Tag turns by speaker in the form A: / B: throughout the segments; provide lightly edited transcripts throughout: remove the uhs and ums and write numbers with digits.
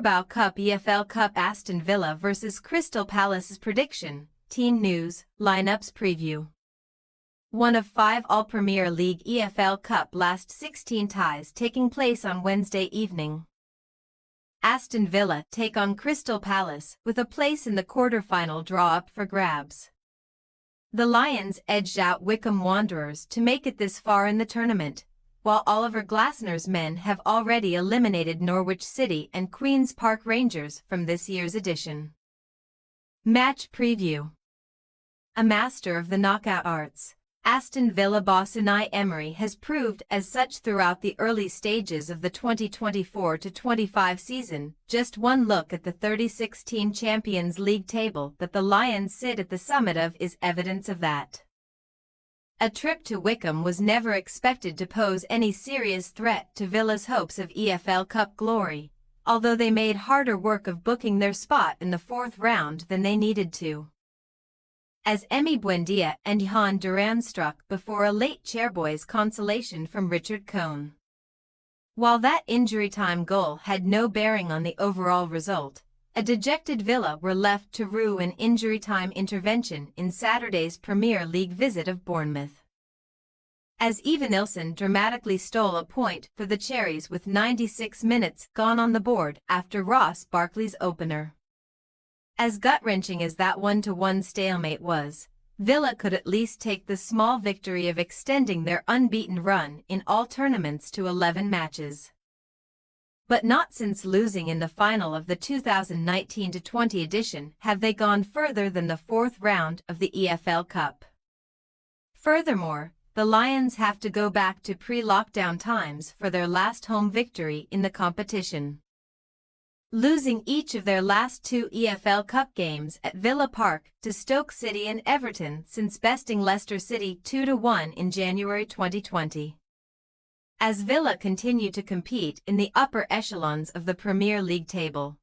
A: Carabao Cup EFL Cup Aston Villa vs Crystal Palace's prediction, team news, lineups preview. One of 5 All-Premier League EFL Cup last 16 ties taking place on Wednesday evening. Aston Villa take on Crystal Palace with a place in the quarter-final draw up for grabs. The Lions edged out Wycombe Wanderers to make it this far in the tournament, while Oliver Glasner's men have already eliminated Norwich City and Queen's Park Rangers from this year's edition. Match preview. A master of the knockout arts, Aston Villa boss Unai Emery has proved as such throughout the early stages of the 2024-25 season. Just one look at the 36-team Champions League table that the Lions sit at the summit of is evidence of that. A trip to Wycombe was never expected to pose any serious threat to Villa's hopes of EFL Cup glory, although they made harder work of booking their spot in the 4th round than they needed to, as Emi Buendia and Johan Duran struck before a late Chairboys consolation from Richard Cohn. While that injury-time goal had no bearing on the overall result, a dejected Villa were left to rue an injury-time intervention in Saturday's Premier League visit of Bournemouth, as Evanilson dramatically stole a point for the Cherries with 96 minutes gone on the board after Ross Barkley's opener. As gut-wrenching as that 1-1 stalemate was, Villa could at least take the small victory of extending their unbeaten run in all tournaments to 11 matches. But not since losing in the final of the 2019-20 edition have they gone further than the 4th round of the EFL Cup. Furthermore, the Lions have to go back to pre-lockdown times for their last home victory in the competition, losing each of their last 2 EFL Cup games at Villa Park to Stoke City and Everton since besting Leicester City 2-1 in January 2020. As Villa continue to compete in the upper echelons of the Premier League table,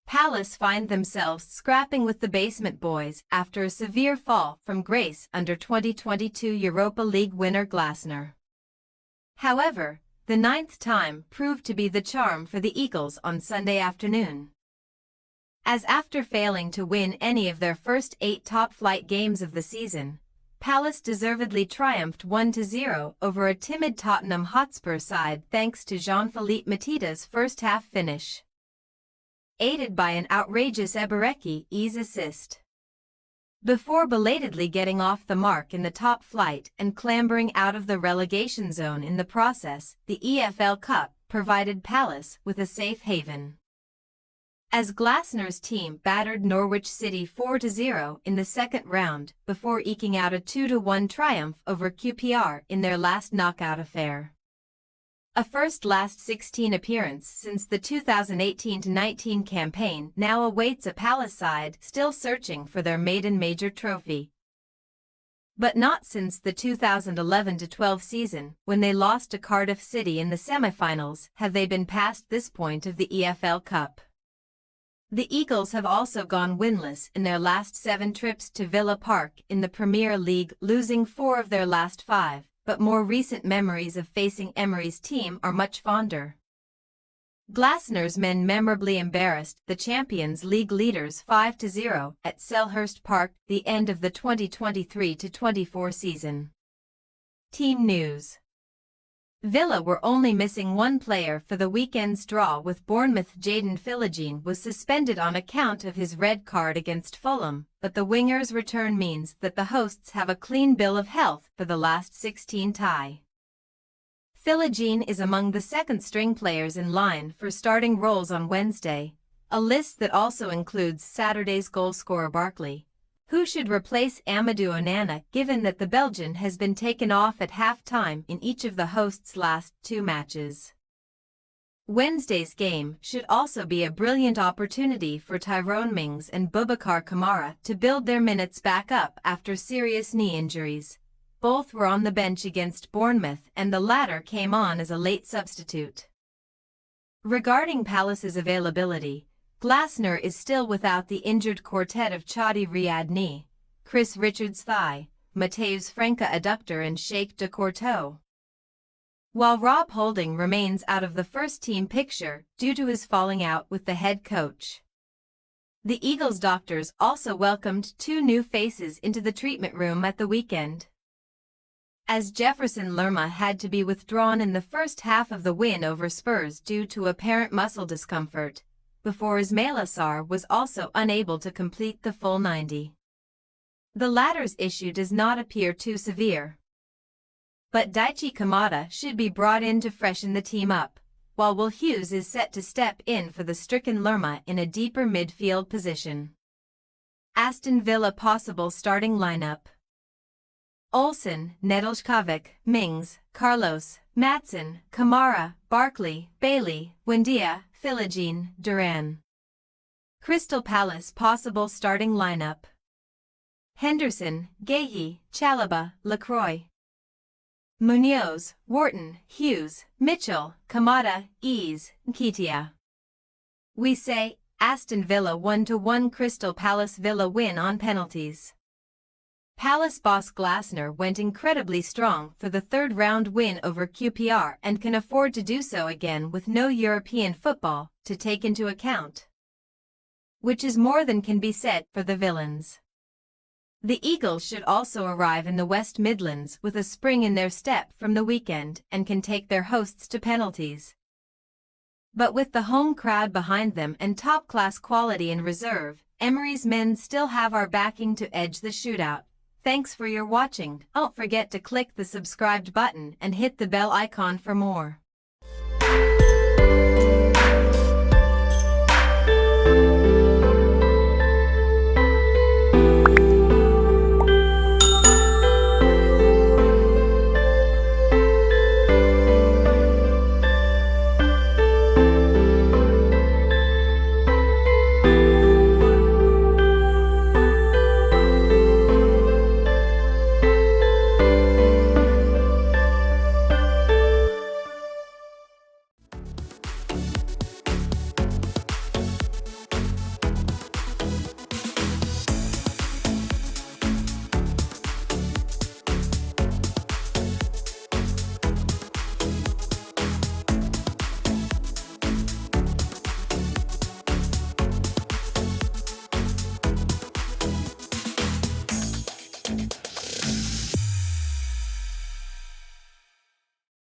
A: Palace find themselves scrapping with the basement boys after a severe fall from grace under 2022 Europa League winner Glasner. However, the 9th time proved to be the charm for the Eagles on Sunday afternoon, as after failing to win any of their first 8 top-flight games of the season, Palace deservedly triumphed 1-0 over a timid Tottenham Hotspur side thanks to Jean-Philippe Matita's first-half finish, aided by an outrageous Eberechi's assist, before belatedly getting off the mark in the top flight and clambering out of the relegation zone in the process. The EFL Cup provided Palace with a safe haven, as Glasner's team battered Norwich City 4-0 in the 2nd round before eking out a 2-1 triumph over QPR in their last knockout affair. A first last 16 appearance since the 2018-19 campaign now awaits a Palace side still searching for their maiden major trophy. But not since the 2011-12 season, when they lost to Cardiff City in the semi-finals, have they been past this point of the EFL Cup. The Eagles have also gone winless in their last 7 trips to Villa Park in the Premier League, losing 4 of their last 5, but more recent memories of facing Emery's team are much fonder. Glasner's men memorably embarrassed the Champions League leaders 5-0 at Selhurst Park, the end of the 2023-24 season. Team news. Villa were only missing 1 player for the weekend's draw with Bournemouth. Jadon Philogene was suspended on account of his red card against Fulham, but the winger's return means that the hosts have a clean bill of health for the last 16 tie. Philogene is among the second-string players in line for starting roles on Wednesday, a list that also includes Saturday's goalscorer Barkley, who should replace Amadou Onana given that the Belgian has been taken off at half-time in each of the hosts' last 2 matches. Wednesday's game should also be a brilliant opportunity for Tyrone Mings and Boubacar Kamara to build their minutes back up after serious knee injuries. Both were on the bench against Bournemouth and the latter came on as a late substitute. Regarding Palace's availability, Glasner is still without the injured quartet of Chadi Riyad knee, Chris Richards thigh, Mateus Franca adductor and Sheikh de Courtois. while Rob Holding remains out of the first-team picture due to his falling out with the head coach. The Eagles doctors also welcomed 2 new faces into the treatment room at the weekend, as Jefferson Lerma had to be withdrawn in the first half of the win over Spurs due to apparent muscle discomfort, before Ismaila Sarr was also unable to complete the full 90. The latter's issue does not appear too severe, but Daichi Kamada should be brought in to freshen the team up, while Will Hughes is set to step in for the stricken Lerma in a deeper midfield position. Aston Villa possible starting lineup: Olsen, Nedeljkovic, Mings, Carlos, Matson, Kamara, Barkley, Bailey, Buendia, Philogene, Duran. Crystal Palace possible starting lineup: Henderson, Guehi, Chalobah, Lacroix, Munoz, Wharton, Hughes, Mitchell, Kamada, Ease, Nketiah. We say, Aston Villa 1-1 Crystal Palace Villa win on penalties. Palace boss Glasner went incredibly strong for the third-round win over QPR and can afford to do so again with no European football to take into account, which is more than can be said for the Villans. The Eagles should also arrive in the West Midlands with a spring in their step from the weekend and can take their hosts to penalties. But with the home crowd behind them and top-class quality in reserve, Emery's men still have our backing to edge the shootout. Thanks for your watching. Don't forget to click the subscribed button and hit the bell icon for more.